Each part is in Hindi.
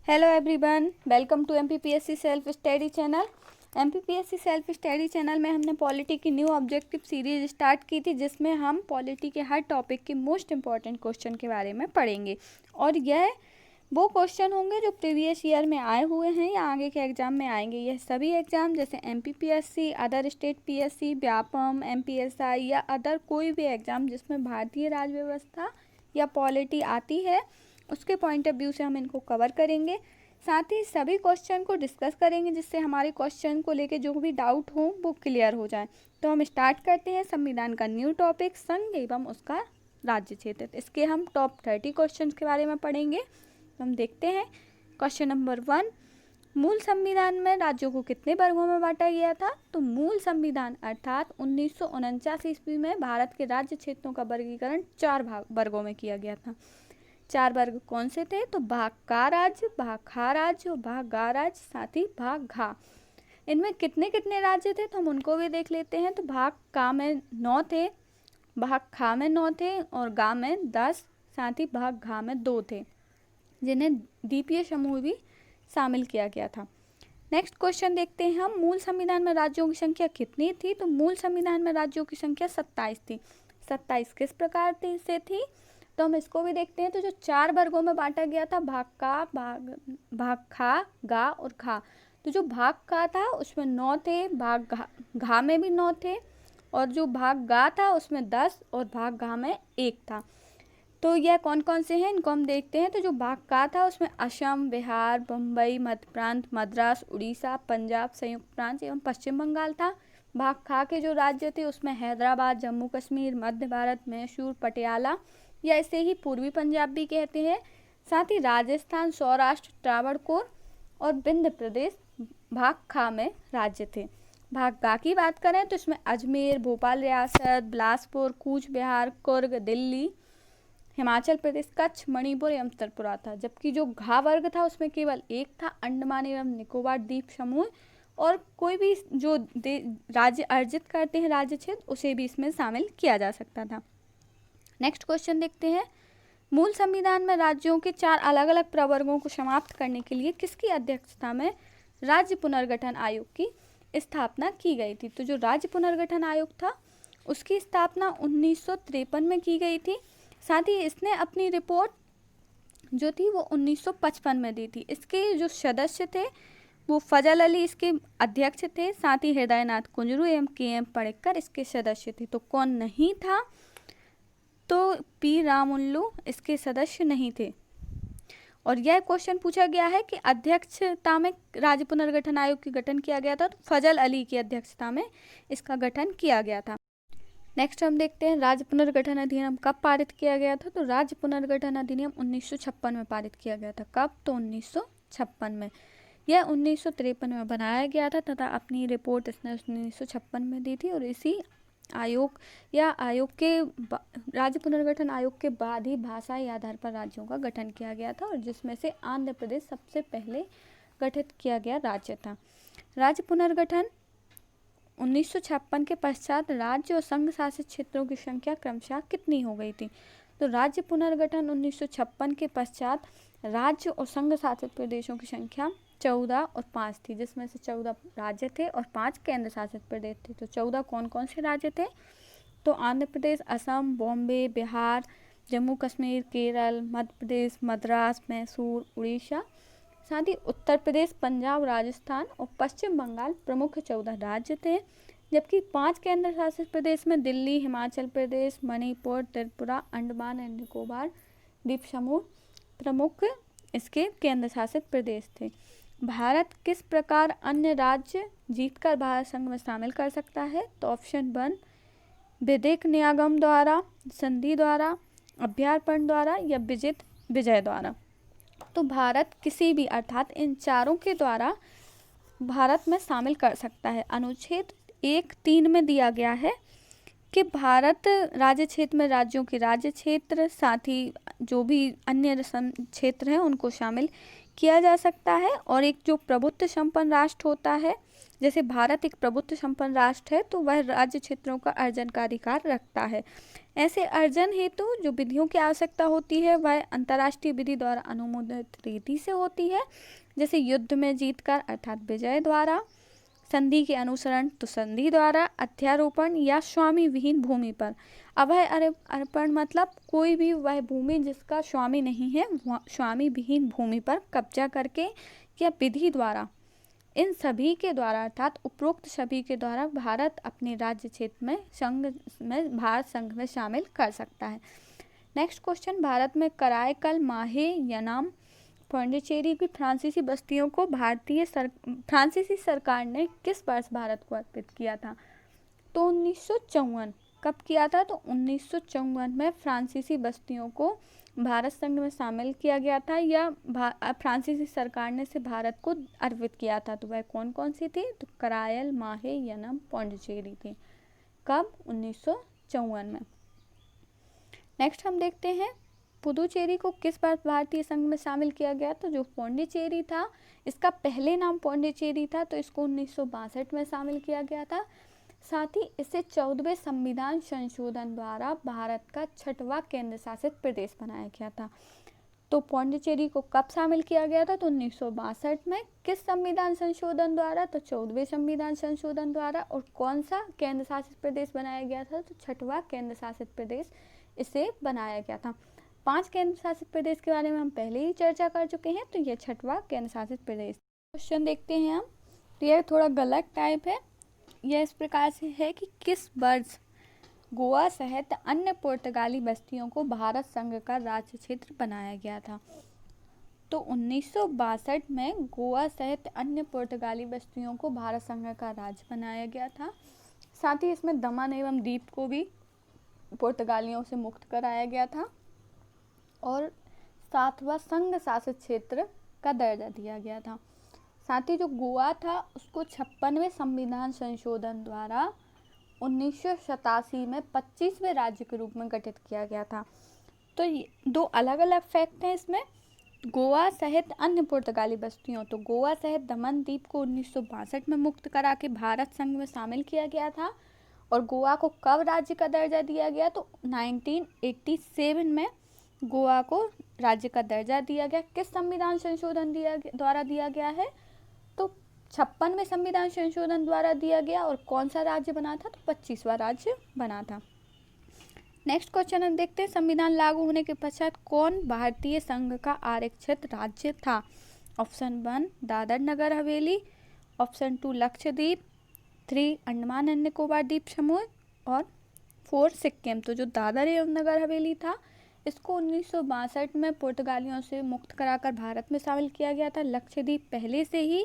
Hello everyone, welcome to MPPSC self study channel. MPPSC self study channel में हमने पॉलिटी की न्यू ऑब्जेक्टिव सीरीज स्टार्ट की थी, जिसमें हम पॉलिटी के हर टॉपिक के मोस्ट इम्पॉर्टेंट क्वेश्चन के बारे में पढ़ेंगे। और यह वो क्वेश्चन होंगे जो प्रीवियस ईयर में आए हुए हैं या आगे के एग्जाम में आएंगे। यह सभी एग्जाम जैसे MPPSC, other state PSC, Vyapam, MPSI या अदर कोई भी एग्जाम जिसमें भारतीय राज व्यवस्था या पॉलिटी आती है, उसके पॉइंट ऑफ व्यू से हम इनको कवर करेंगे। साथ ही सभी क्वेश्चन को डिस्कस करेंगे, जिससे हमारे क्वेश्चन को लेके जो भी डाउट हो वो क्लियर हो जाए। तो हम स्टार्ट करते हैं संविधान का न्यू टॉपिक, संघ एवं उसका राज्य क्षेत्र। इसके हम टॉप 30 क्वेश्चन के बारे में पढ़ेंगे। तो हम देखते हैं क्वेश्चन नंबर 1, मूल संविधान में राज्यों को कितने वर्गों में बांटा गया था? तो मूल संविधान अर्थात 1949 ईस्वी में भारत के राज्य क्षेत्रों का वर्गीकरण 4 वर्गों में किया गया था। 4 वर्ग कौन से थे? तो भाग का राज्य, भाग खा राज्य, भाग गा राज्य, साथ ही भाग घा। इनमें कितने कितने राज्य थे तो हम उनको भी देख लेते हैं। तो भाग का में 9 थे, भाग खा में 9 थे और गा में 10, साथ ही भाग घा में 2 थे, जिन्हें द्वीपीय समूह भी शामिल किया गया था। नेक्स्ट क्वेश्चन देखते हैं हम, मूल संविधान में राज्यों की संख्या कितनी थी? तो मूल संविधान में राज्यों की संख्या 27 थी। 27 किस प्रकार से थी? तो हम इसको भी देखते हैं। तो जो 4 वर्गों में बांटा गया था, भाग का, भाग खा, गा और खा। तो जो भाग का था उसमें 9 थे, भाग घा में भी 9 थे, और जो भाग गा था उसमें 10 और भाग घा में 1 था। तो यह कौन कौन से हैं इनको हम देखते हैं। तो जो भाग का था उसमें असम, बिहार, बम्बई, मध्य प्रांत, मद्रास, उड़ीसा, पंजाब, संयुक्त प्रांत एवं पश्चिम बंगाल था। भाग खा के जो राज्य थे उसमें हैदराबाद, जम्मू कश्मीर, मध्य भारत, मैसूर, पटियाला या इसे ही पूर्वी पंजाब भी कहते हैं। साथ ही राजस्थान, सौराष्ट्र, त्रावणकोर और विंध्य प्रदेश भाग खा में राज्य थे। भाग गा की बात करें तो इसमें अजमेर, भोपाल रियासत, बिलासपुर, कूच बिहार, कुर्ग, दिल्ली, हिमाचल प्रदेश, कच्छ, मणिपुर एवं त्रिपुरा था। जबकि जो घा वर्ग था उसमें केवल एक था, अंडमान एवं निकोबार द्वीप समूह, और कोई भी जो राज्य अर्जित करते हैं राज्य क्षेत्र, उसे भी इसमें शामिल किया जा सकता था। नेक्स्ट क्वेश्चन देखते हैं, मूल संविधान में राज्यों के 4 अलग अलग प्रवर्गों को समाप्त करने के लिए किसकी अध्यक्षता में राज्य पुनर्गठन आयोग की स्थापना की गई थी? तो जो राज्य पुनर्गठन आयोग था उसकी स्थापना 1953 में की गई थी। साथ ही इसने अपनी रिपोर्ट जो थी वो 1955 में दी थी। इसके जो सदस्य थे वो फजल अली इसके अध्यक्ष थे, साथ ही हृदयनाथ कुंजरू एवं के.एम. पणिक्कर इसके सदस्य थे। तो कौन नहीं था? तो पी रामुल्लू इसके सदस्य नहीं थे। और यह क्वेश्चन पूछा गया है कि अध्यक्षता में राज्य पुनर्गठन आयोग की गठन किया गया था, तो फजल अली की अध्यक्षता में इसका गठन किया गया था। नेक्स्ट हम देखते हैं, राज्य पुनर्गठन अधिनियम कब पारित किया गया था? तो राज्य पुनर्गठन अधिनियम 1956 में पारित किया गया था। कब? तो 1956 में। यह 1953 में बनाया गया था तथा अपनी रिपोर्ट इसने 1956 में दी थी। और इसी आयोग या आयोग के राज्य पुनर्गठन आयोग के बाद ही भाषाई आधार पर राज्यों का गठन किया गया था, और जिसमें से आंध्र प्रदेश सबसे पहले गठित किया गया राज्य था। राज्य पुनर्गठन 1956 के पश्चात राज्य और संघ शासित क्षेत्रों की संख्या क्रमशः कितनी हो गई थी? तो राज्य पुनर्गठन 1956 के पश्चात राज्य और संघ शासित प्रदेशों की संख्या 14 और 5 थी, जिसमें से 14 राज्य थे और 5 केंद्र शासित प्रदेश थे। तो 14 कौन कौन से राज्य थे? तो आंध्र प्रदेश, असम, बॉम्बे, बिहार, जम्मू कश्मीर, केरल, मध्य प्रदेश, मद्रास, मैसूर, उड़ीसा, साथ ही उत्तर प्रदेश, पंजाब, राजस्थान और पश्चिम बंगाल प्रमुख 14 राज्य थे। जबकि 5 केंद्र शासित प्रदेश में दिल्ली, हिमाचल प्रदेश, मणिपुर, त्रिपुरा, अंडमान एंड निकोबार द्वीप समूह प्रमुख इसके केंद्र शासित प्रदेश थे। भारत किस प्रकार अन्य राज्य जीतकर भारत संघ में शामिल कर सकता है? तो ऑप्शन 1, विधिक नियागम द्वारा, संधि द्वारा, अभ्यार्पण द्वारा या विजित विजय द्वारा। तो भारत किसी भी अर्थात इन चारों के द्वारा भारत में शामिल कर सकता है। अनुच्छेद 1(3) में दिया गया है कि भारत राज्य क्षेत्र में राज्यों के राज्य क्षेत्र, साथ ही जो भी अन्य क्षेत्र हैं उनको शामिल किया जा सकता है। और एक जो प्रभुत्व संपन्न राष्ट्र होता है, जैसे भारत एक प्रभुत्व संपन्न राष्ट्र है, तो वह राज्य क्षेत्रों का अर्जन का अधिकार रखता है। ऐसे अर्जन हेतु जो विधियों की आवश्यकता होती है वह अंतर्राष्ट्रीय विधि द्वारा अनुमोदित रीति से होती है, जैसे युद्ध में जीतकर अर्थात विजय द्वारा, संधि के अनुसरण तो संधि द्वारा, अध्यारोपण या स्वामी विहीन भूमि पर। अभय अर्पण मतलब कोई भी वह भूमि जिसका स्वामी नहीं है, स्वामी विहीन भूमि पर कब्जा करके या विधि द्वारा, इन सभी के द्वारा अर्थात उपरोक्त सभी के द्वारा भारत अपने राज्य क्षेत्र में भारत संघ में शामिल कर सकता है। नेक्स्ट क्वेश्चन, भारत में कराईकल, माहे, यनाम, पौंडीचेरी की फ्रांसीसी बस्तियों को फ्रांसीसी सरकार ने किस वर्ष भारत को अर्पित किया था? तो 1954। कब किया था? तो 1954 में फ्रांसीसी बस्तियों को भारत संघ में शामिल किया गया था, या फ्रांसीसी सरकार ने से भारत को अर्पित किया था। तो वह कौन कौन सी थी? तो करायल, माहे, यनम, पौंडीचेरी थी। कब? 1954 में। नेक्स्ट हम देखते हैं पुदुचेरी को किस बार भारतीय संघ में शामिल किया गया? तो जो पौंडीचेरी था, इसका पहले नाम पौंडीचेरी था, तो इसको 1962 में शामिल किया गया था। साथ ही इसे 14वें संविधान संशोधन द्वारा भारत का 6वां केंद्र शासित प्रदेश बनाया गया था। तो पौंडीचेरी को कब शामिल किया गया था? तो 1962 में। किस संविधान संशोधन द्वारा? तो 14वें संविधान संशोधन द्वारा। और कौन सा केंद्र शासित प्रदेश बनाया गया था? तो 6वां केंद्र शासित प्रदेश इसे बनाया गया था। 5 केंद्र शासित प्रदेश के बारे में हम पहले ही चर्चा कर चुके हैं, तो यह 6वां केंद्र शासित प्रदेश। क्वेश्चन देखते हैं हम, तो यह थोड़ा गलत टाइप है। यह इस प्रकार से है कि किस वर्ष गोवा सहित अन्य पुर्तगाली बस्तियों को भारत संघ का राज्य क्षेत्र बनाया गया था? तो 1962 में गोवा सहित अन्य पुर्तगाली बस्तियों को भारत संघ का राज्य बनाया गया था। साथ ही इसमें दमन एवं दीप को भी पुर्तगालियों से मुक्त कराया गया था और 7वां संघ शासित क्षेत्र का दर्जा दिया गया था। साथ ही जो गोवा था उसको 56वें संविधान संशोधन द्वारा 1987 में 25वें राज्य के रूप में गठित किया गया था। तो दो अलग अलग फैक्ट हैं इसमें। गोवा सहित अन्य पुर्तगाली बस्तियों, तो गोवा सहित दमन द्वीप को 1962 में मुक्त करा के भारत संघ में शामिल किया गया था। और गोवा को कब राज्य का दर्जा दिया गया? तो 1987 में गोवा को राज्य का दर्जा दिया गया। किस संविधान संशोधन द्वारा दिया गया है? तो 56वें संविधान संशोधन द्वारा दिया गया। और कौन सा राज्य बना था? तो 25वां राज्य बना था। नेक्स्ट क्वेश्चन हम देखते हैं, संविधान लागू होने के पश्चात कौन भारतीय संघ का आरक्षित राज्य था? Option 1 Dadar Nagar Haveli, option 2 Lakshadweep, 3 Andaman and Nicobar द्वीप समूह और 4 सिक्किम। तो जो दादर एवं नगर हवेली था इसको 1962 में पुर्तगालियों से मुक्त कराकर भारत में शामिल किया गया था। लक्षद्वीप पहले से ही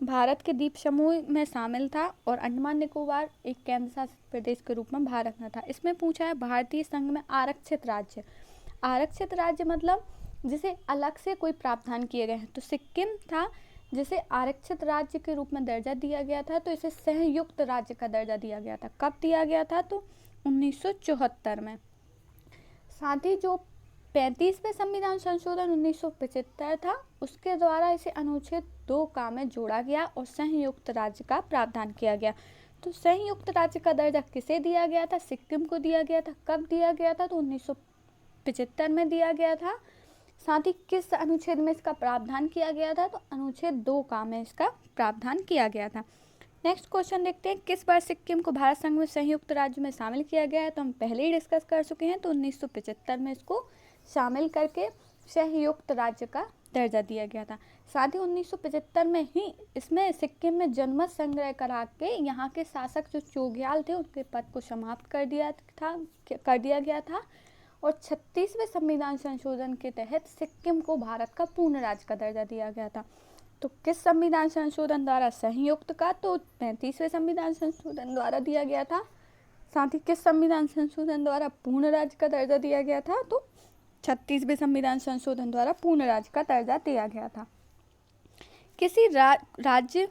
भारत के द्वीप समूह में शामिल था और अंडमान निकोबार एक केंद्र शासित प्रदेश के रूप में भारत में था। इसमें पूछा है भारतीय संघ में आरक्षित राज्य। आरक्षित राज्य मतलब जिसे अलग से कोई प्रावधान किए गए हैं। तो सिक्किम था जिसे आरक्षित राज्य के रूप में दर्जा दिया गया था, तो इसे संयुक्त राज्य का दर्जा दिया गया था। कब दिया गया था? तो 1974 में। साथ ही जो 35वें संविधान संशोधन 1975 था उसके द्वारा इसे अनुच्छेद 2 में जोड़ा गया और संयुक्त राज्य का प्रावधान किया गया। तो संयुक्त राज्य का दर्जा किसे दिया गया था? सिक्किम को दिया गया था। कब दिया गया था? तो 1975 में दिया गया था। साथ ही किस अनुच्छेद में इसका प्रावधान किया गया था? तो अनुच्छेद 2 में इसका प्रावधान किया गया था। नेक्स्ट क्वेश्चन देखते हैं, किस बार सिक्किम को भारत संघ में संयुक्त राज्य में शामिल किया गया है? तो हम पहले ही डिस्कस कर चुके हैं। तो 1975 में इसको शामिल करके संयुक्त राज्य का दर्जा दिया गया था। साथ ही 1975 में ही इसमें सिक्किम में जनमत संग्रह करा के यहाँ के शासक जो चोग्याल थे उनके पद को समाप्त कर दिया गया था। और 36वें संविधान संशोधन के तहत सिक्किम को भारत का पूर्ण राज्य का दर्जा दिया गया था। तो किस संविधान संशोधन द्वारा? संयुक्त का। तो 35वें संविधान संशोधन द्वारा दिया गया था। साथ ही किस संविधान संशोधन द्वारा पूर्ण राज्य का दर्जा दिया गया था? तो 36वें संविधान संशोधन द्वारा पूर्ण राज्य का दर्जा दिया गया था। किसी राज्य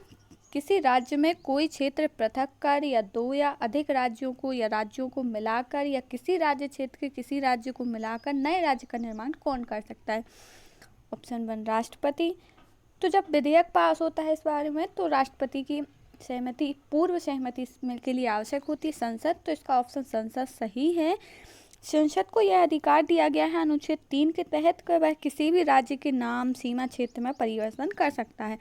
किसी राज्य में कोई क्षेत्र पृथक कर या दो या अधिक राज्यों को या राज्यों को मिलाकर या किसी राज्य क्षेत्र के किसी राज्य को मिलाकर नए राज्य का निर्माण कौन कर सकता है? ऑप्शन 1 राष्ट्रपति। तो जब विधेयक पास होता है इस बारे में तो राष्ट्रपति की सहमति, पूर्व सहमति के लिए आवश्यक होती है संसद, तो इसका ऑप्शन संसद सही है। संसद को यह अधिकार दिया गया है अनुच्छेद 3 के तहत कि वह किसी भी राज्य के नाम, सीमा, क्षेत्र में परिवर्तन कर सकता है।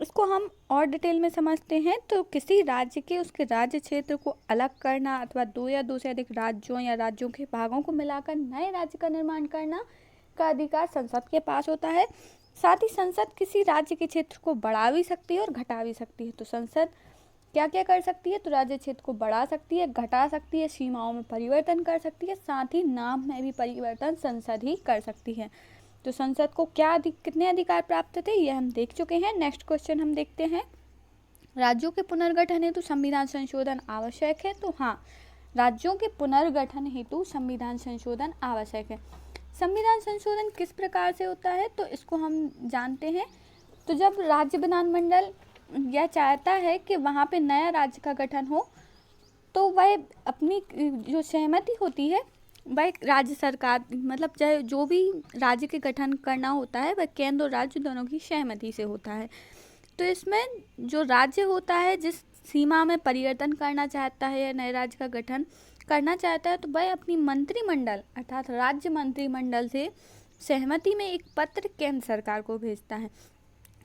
इसको हम और डिटेल में समझते हैं तो किसी राज्य के उसके राज्य क्षेत्र को अलग करना अथवा दो या दो से अधिक राज्यों या राज्यों के भागों को मिलाकर नए राज्य का निर्माण करना का अधिकार संसद के पास होता है। साथ ही संसद किसी राज्य के क्षेत्र को बढ़ा भी सकती है और घटा भी सकती है। तो संसद क्या क्या कर सकती है? तो राज्य क्षेत्र को बढ़ा सकती है, घटा सकती है, सीमाओं में परिवर्तन कर सकती है, साथ ही नाम में भी परिवर्तन संसद ही कर सकती है। तो संसद को कितने अधिकार प्राप्त थे ये हम देख चुके हैं। नेक्स्ट क्वेश्चन हम देखते हैं, राज्यों के पुनर्गठन हेतु संविधान संशोधन आवश्यक है? तो हाँ, राज्यों के पुनर्गठन हेतु संविधान संशोधन आवश्यक है। संविधान संशोधन किस प्रकार से होता है तो इसको हम जानते हैं। तो जब राज्य विधानमंडल यह चाहता है कि वहाँ पे नया राज्य का गठन हो तो वह अपनी जो सहमति होती है वह राज्य सरकार, मतलब चाहे जो भी राज्य के गठन करना होता है वह केंद्र और राज्य दोनों की सहमति से होता है। तो इसमें जो राज्य होता है जिस सीमा में परिवर्तन करना चाहता है या नए राज्य का गठन करना चाहता है तो वह अपनी मंत्रिमंडल अर्थात राज्य मंत्रिमंडल से सहमति में एक पत्र केंद्र सरकार को भेजता है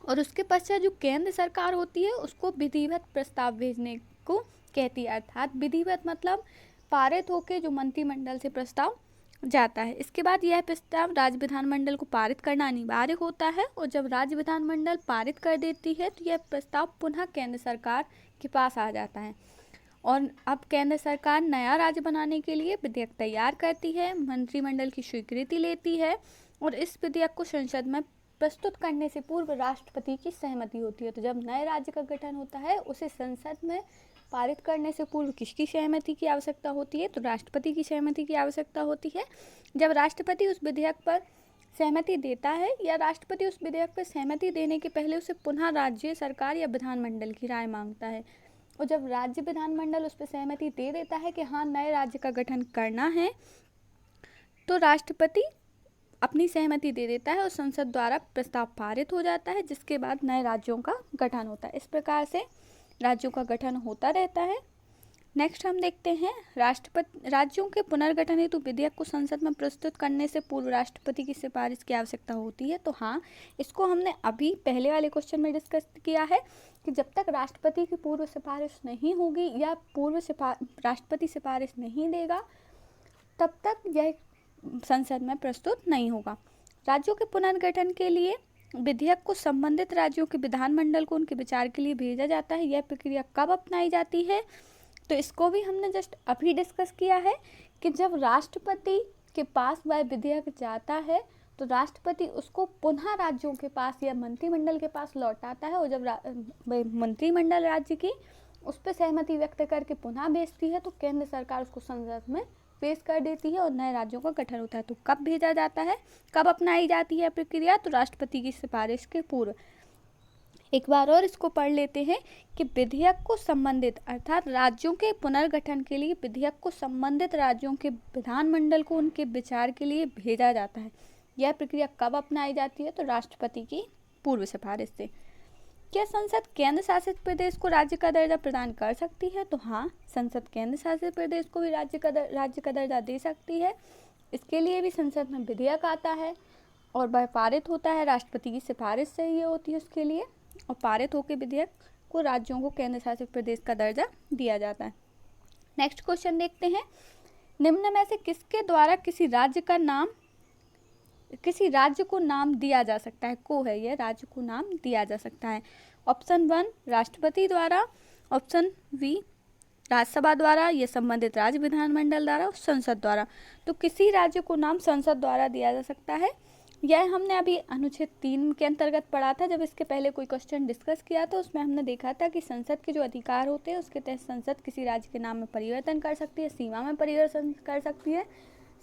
और उसके पश्चात जो केंद्र सरकार होती है उसको विधिवत प्रस्ताव भेजने को कहती है। अर्थात विधिवत मतलब पारित होकर जो मंत्रिमंडल से प्रस्ताव जाता है। इसके बाद यह प्रस्ताव राज्य विधानमंडल को पारित करना अनिवार्य होता है और जब राज्य विधानमंडल पारित कर देती है तो यह प्रस्ताव पुनः केंद्र सरकार के पास आ जाता है और अब केंद्र सरकार नया राज्य बनाने के लिए विधेयक तैयार करती है, मंत्रिमंडल की स्वीकृति लेती है और इस विधेयक को संसद में प्रस्तुत करने से पूर्व राष्ट्रपति की सहमति होती है। तो जब नए राज्य का गठन होता है उसे संसद में पारित करने से पूर्व किसकी सहमति की आवश्यकता होती है? तो राष्ट्रपति की सहमति की आवश्यकता होती है। जब राष्ट्रपति उस विधेयक पर सहमति देता है या राष्ट्रपति उस विधेयक पर सहमति देने के पहले उसे पुनः राज्य सरकार या विधानमंडल की राय मांगता है और जब राज्य विधानमंडल उस पर सहमति दे देता है कि हाँ नए राज्य का गठन करना है तो राष्ट्रपति अपनी सहमति दे देता है और संसद द्वारा प्रस्ताव पारित हो जाता है जिसके बाद नए राज्यों का गठन होता है। इस प्रकार से राज्यों का गठन होता रहता है। नेक्स्ट हम देखते हैं, राज्यों के पुनर्गठन हेतु विधेयक को संसद में प्रस्तुत करने से पूर्व राष्ट्रपति की सिफारिश की आवश्यकता होती है। तो हाँ, इसको हमने अभी पहले वाले क्वेश्चन में डिस्कस किया है कि जब तक राष्ट्रपति की पूर्व सिफारिश नहीं होगी या राष्ट्रपति सिफारिश नहीं देगा तब तक यह संसद में प्रस्तुत नहीं होगा। राज्यों के पुनर्गठन के लिए विधेयक को संबंधित राज्यों के विधानमंडल को उनके विचार के लिए भेजा जाता है। यह प्रक्रिया कब अपनाई जाती है? तो इसको भी हमने जस्ट अभी डिस्कस किया है कि जब राष्ट्रपति के पास वह विधेयक जाता है तो राष्ट्रपति उसको पुनः राज्यों के पास या मंत्रिमंडल के पास लौटाता है और जब मंत्रिमंडल राज्य की उस पर सहमति व्यक्त करके पुनः भेजती है तो केंद्र सरकार उसको संसद में पेश कर देती है और नए राज्यों का गठन होता है। तो कब भेजा जाता है, कब अपनाई जाती है प्रक्रिया? तो राष्ट्रपति की सिफारिश के पूर्व। एक बार और इसको पढ़ लेते हैं कि विधेयक को संबंधित अर्थात राज्यों के पुनर्गठन के लिए विधेयक को संबंधित राज्यों के विधानमंडल को उनके विचार के लिए भेजा जाता है। यह प्रक्रिया कब अपनाई जाती है? तो राष्ट्रपति की पूर्व सिफारिश से। क्या संसद केंद्र शासित प्रदेश को राज्य का दर्जा प्रदान कर सकती है? तो हाँ, संसद केंद्र शासित प्रदेश को भी राज्य का दर्जा दे सकती है। इसके लिए भी संसद में विधेयक आता है और वह पारित होता है, राष्ट्रपति की सिफारिश से ये होती है उसके लिए, और पारित होकर विधेयक को राज्यों को केंद्र शासित प्रदेश का दर्जा दिया जाता है। नेक्स्ट क्वेश्चन देखते हैं, निम्न में से किसके द्वारा किसी राज्य को नाम दिया जा सकता है? को है यह राज्य को नाम दिया जा सकता है। ऑप्शन 1 राष्ट्रपति द्वारा, ऑप्शन बी राज्यसभा द्वारा, यह संबंधित राज्य विधानमंडल द्वारा, संसद द्वारा। तो किसी राज्य को नाम संसद द्वारा दिया जा सकता है। यह हमने अभी अनुच्छेद 3 के अंतर्गत पढ़ा था। जब इसके पहले कोई क्वेश्चन डिस्कस किया तो उसमें हमने देखा था कि संसद के जो अधिकार होते हैं उसके तहत संसद किसी राज्य के नाम में परिवर्तन कर सकती है, सीमा में परिवर्तन कर सकती है,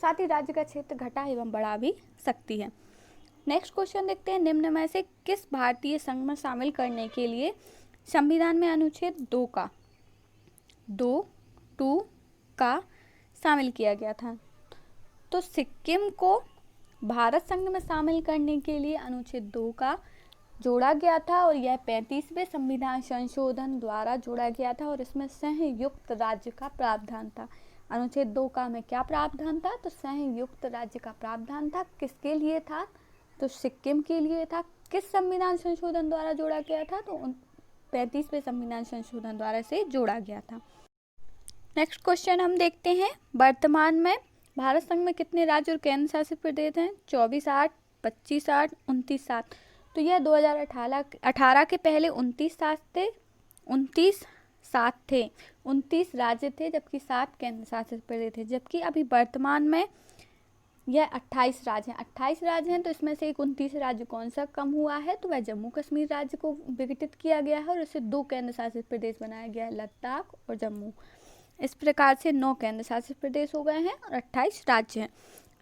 साथ ही राज्य का क्षेत्र घटा एवं बढ़ा भी सकती है। नेक्स्ट क्वेश्चन देखते हैं, निम्न में से किस भारतीय संघ में शामिल करने के लिए संविधान में अनुच्छेद 2 का शामिल किया गया था। तो सिक्किम को भारत संघ में शामिल करने के लिए अनुच्छेद 2 का जोड़ा गया था और यह 35वें संविधान संशोधन द्वारा जोड़ा गया था और इसमें संयुक्त राज्य का प्रावधान था। अनुच्छेद 2 का में क्या प्रावधान था? तो संयुक्त राज्य का प्रावधान था। किसके लिए था? तो सिक्किम के लिए था। किस संविधान संशोधन द्वारा जोड़ा गया था? तो 35वें संविधान संशोधन द्वारा से जोड़ा गया था। नेक्स्ट क्वेश्चन हम देखते हैं, वर्तमान में भारत संघ में कितने राज्य और केंद्र शासित प्रदेश हैं? 24, 8, 25, 8, 29, 7। तो यह 2018 के पहले 29 7 थे, 29 राज्य थे, जबकि 7 केंद्र शासित प्रदेश थे। जबकि अभी वर्तमान में यह 28 राज्य हैं। 28 राज्य हैं, तो इसमें से एक 29 राज्य कौन सा कम हुआ है? तो वह जम्मू कश्मीर राज्य को विघटित किया गया है और इसे 2 केंद्र शासित प्रदेश बनाया गया है, लद्दाख और जम्मू। इस प्रकार से 9 केंद्र शासित प्रदेश हो गए हैं और 28 राज्य हैं।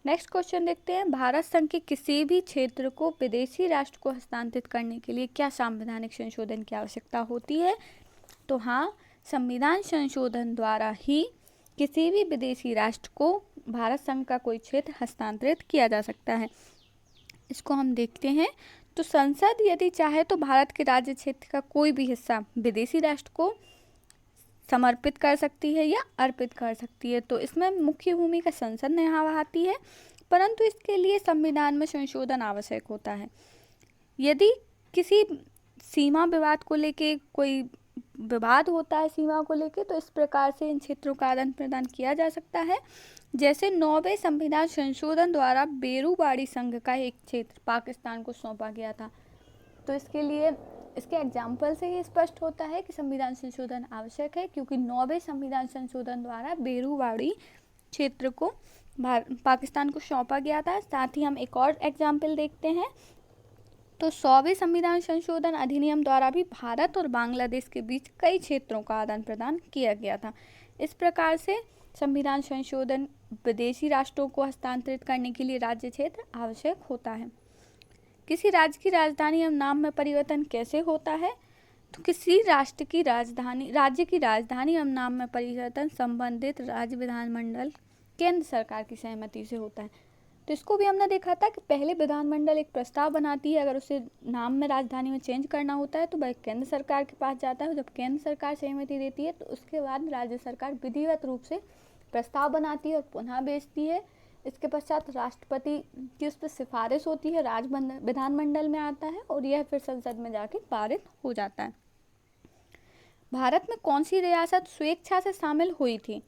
नेक्स्ट क्वेश्चन देखते हैं, भारत संघ के किसी भी क्षेत्र को विदेशी राष्ट्र को हस्तांतरित करने के लिए क्या संवैधानिक संशोधन की आवश्यकता होती है? तो हाँ, संविधान संशोधन द्वारा ही किसी भी विदेशी राष्ट्र को भारत संघ का कोई क्षेत्र हस्तांतरित किया जा सकता है। इसको हम देखते हैं। तो संसद यदि चाहे तो भारत के राज्य क्षेत्र का कोई भी हिस्सा विदेशी राष्ट्र को समर्पित कर सकती है या अर्पित कर सकती है। तो इसमें मुख्य भूमिका संसद निभाती है, परंतु इसके लिए संविधान में संशोधन आवश्यक होता है। यदि किसी सीमा विवाद को लेके कोई विवाद होता है सीमा को लेके, तो इस प्रकार से इन क्षेत्रों का आदान प्रदान किया जा सकता है। जैसे 9वें संविधान संशोधन द्वारा बेरूबाड़ी संघ का एक क्षेत्र पाकिस्तान को सौंपा गया था। तो इसके लिए इसके एग्जाम्पल से ही स्पष्ट होता है कि संविधान संशोधन आवश्यक है, क्योंकि 9वें संविधान संशोधन द्वारा बेरूबाड़ी क्षेत्र को पाकिस्तान को सौंपा गया था। साथ ही हम एक और एग्जाम्पल देखते हैं। तो 100वें संविधान संशोधन अधिनियम द्वारा भी भारत और बांग्लादेश के बीच कई क्षेत्रों का आदान प्रदान किया गया था। इस प्रकार से संविधान संशोधन विदेशी राष्ट्रों को हस्तांतरित करने के लिए राज्य क्षेत्र आवश्यक होता है। किसी राज्य की राजधानी एवं नाम में परिवर्तन कैसे होता है? तो किसी राज्य की राजधानी एवं नाम में परिवर्तन संबंधित राज्य विधानमंडल केंद्र सरकार की सहमति से होता है। तो इसको भी हमने देखा था कि पहले विधानमंडल एक प्रस्ताव बनाती है, अगर उसे नाम में राजधानी में चेंज करना होता है तो वह केंद्र सरकार के पास जाता है। जब केंद्र सरकार सहमति देती है तो उसके बाद राज्य सरकार विधिवत रूप से प्रस्ताव बनाती है और पुनः भेजती है। इसके पश्चात राष्ट्रपति की उस पर सिफारिश होती है, विधानमंडल में आता है और यह फिर संसद में जाके पारित हो जाता है। भारत में कौन सी रियासत स्वेच्छा से शामिल हुई थी?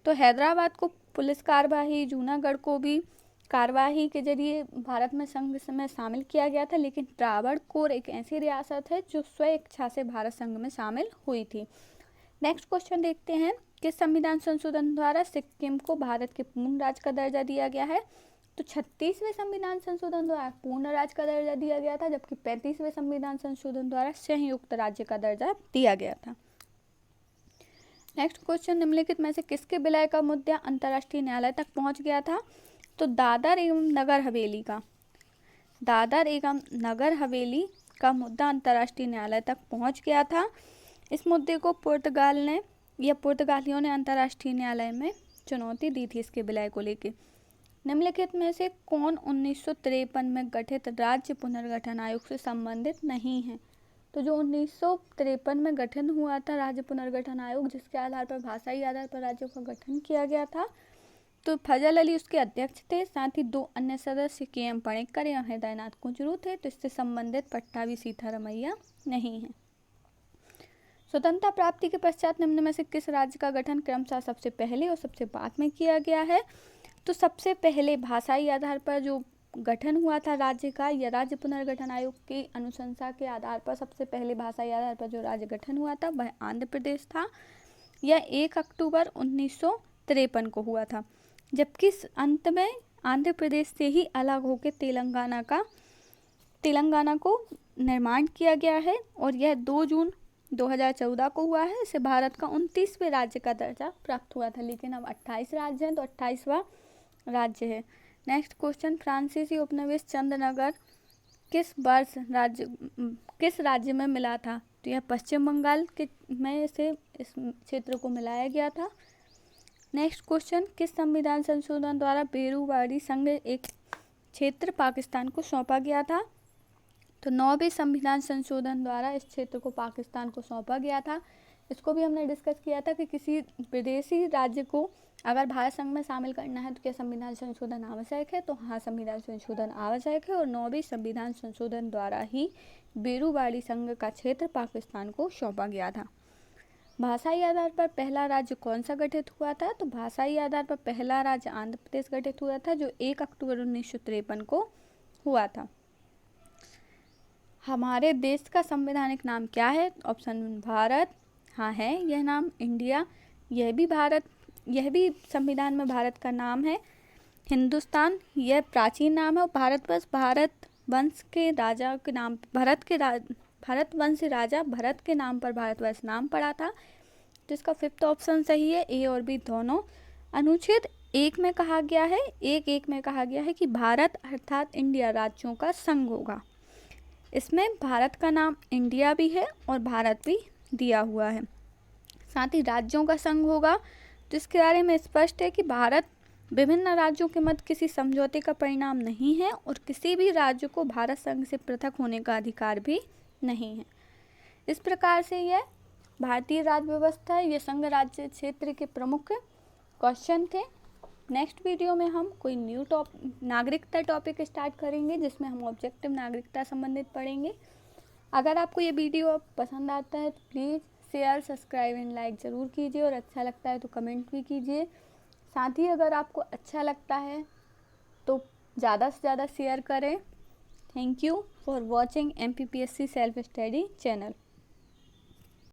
तो हैदराबाद को पुलिस कार्यवाही, जूनागढ़ को भी कार्यवाही के जरिए भारत में संघ में शामिल किया गया था, लेकिन त्रावणकोर एक ऐसी रियासत है जो स्वेच्छा से भारत संघ में शामिल हुई थी। नेक्स्ट क्वेश्चन देखते हैं, किस संविधान संशोधन द्वारा सिक्किम को भारत के पूर्ण राज्य का दर्जा दिया गया है? तो 36वें संविधान संशोधन द्वारा पूर्ण राज्य का दर्जा दिया गया था, जबकि 35वें संविधान संशोधन द्वारा संयुक्त राज्य का दर्जा दिया गया था। नेक्स्ट क्वेश्चन, निम्नलिखित में से किसके विलय का मुद्दा अंतर्राष्ट्रीय न्यायालय तक पहुंच गया था? तो दादर एवं नगर हवेली का मुद्दा अंतर्राष्ट्रीय न्यायालय तक पहुंच गया था। इस मुद्दे को पुर्तगालियों ने अंतर्राष्ट्रीय न्यायालय में चुनौती दी थी इसके विलय को लेकर। निम्नलिखित में से कौन 1953 में गठित राज्य पुनर्गठन आयोग से संबंधित नहीं है? तो जो 1953 में गठन हुआ था राज्य पुनर्गठन आयोग, जिसके आधार पर भाषाई आधार पर राज्यों का गठन किया गया था, तो फजल अली उसके अध्यक्ष थे। साथ ही 2 अन्य सदस्य KM पणिक्कर या हृदयनाथ कुंजरू थे। तो इससे संबंधित पट्टाभी सीतारमैया नहीं है। स्वतंत्रता प्राप्ति के पश्चात निम्न में से किस राज्य का गठन क्रमशः सबसे पहले और सबसे बाद में किया गया है? तो सबसे पहले भाषाई आधार पर जो गठन हुआ था राज्य का, या राज्य पुनर्गठन आयोग की अनुशंसा के आधार पर सबसे पहले भाषाई आधार पर जो राज्य गठन हुआ था वह आंध्र प्रदेश था। यह 1 अक्टूबर 1953 को हुआ था, जबकि अंत में आंध्र प्रदेश से ही अलग होकर तेलंगाना को निर्माण किया गया है और यह 2 जून 2014 को हुआ है। इसे भारत का 29वें राज्य का दर्जा प्राप्त हुआ था, लेकिन अब 28 राज्य हैं तो 28वां राज्य है। नेक्स्ट क्वेश्चन, फ्रांसीसी उपनिवेश चंद्रनगर किस राज्य में मिला था? तो यह पश्चिम बंगाल के में इस क्षेत्र को मिलाया गया था। नेक्स्ट क्वेश्चन, किस संविधान संशोधन द्वारा बेरूवाड़ी संघ एक क्षेत्र पाकिस्तान को सौंपा गया था? तो 9वें संविधान संशोधन द्वारा इस क्षेत्र को पाकिस्तान को सौंपा गया था। इसको भी हमने डिस्कस किया था कि किसी विदेशी राज्य को अगर भारत संघ में शामिल करना है तो क्या संविधान संशोधन आवश्यक है? तो हाँ, संविधान संशोधन आवश्यक है और 9वें संविधान संशोधन द्वारा ही बेरूवाड़ी संघ का क्षेत्र पाकिस्तान को सौंपा गया था। भाषाई आधार पर पहला राज्य कौन सा गठित हुआ था? तो भाषाई आधार पर पहला राज्य आंध्र प्रदेश गठित हुआ था, जो 1 अक्टूबर 1953 को हुआ था। हमारे देश का संवैधानिक नाम क्या है? ऑप्शन भारत, हाँ है यह नाम। इंडिया, यह भी संविधान में भारत का नाम है। हिंदुस्तान, यह प्राचीन नाम है। और भारतवर्ष, भारत वंश के राजा के नाम, भारतवंश राजा भरत के नाम पर भारतवर्ष नाम पड़ा था। तो इसका 5th ऑप्शन सही है, ए और बी दोनों। अनुच्छेद 1 में कहा गया है, 1 में कहा गया है कि भारत अर्थात इंडिया राज्यों का संघ होगा। इसमें भारत का नाम इंडिया भी है और भारत भी दिया हुआ है, साथ ही राज्यों का संघ होगा। तो इसके बारे में स्पष्ट है कि भारत विभिन्न राज्यों के मध्य किसी समझौते का परिणाम नहीं है और किसी भी राज्य को भारत संघ से पृथक होने का अधिकार भी नहीं है। इस प्रकार से यह भारतीय राज्य व्यवस्था है। ये संघ राज्य क्षेत्र के प्रमुख क्वेश्चन थे। नेक्स्ट वीडियो में हम कोई न्यू नागरिकता टॉपिक स्टार्ट करेंगे, जिसमें हम ऑब्जेक्टिव नागरिकता संबंधित पढ़ेंगे। अगर आपको ये वीडियो पसंद आता है तो please share, subscribe and like ज़रूर कीजिए और अच्छा लगता है तो कमेंट भी कीजिए। साथ ही अगर आपको अच्छा लगता है तो ज़्यादा से ज़्यादा शेयर करें। Thank you for watching MPPSC self study channel.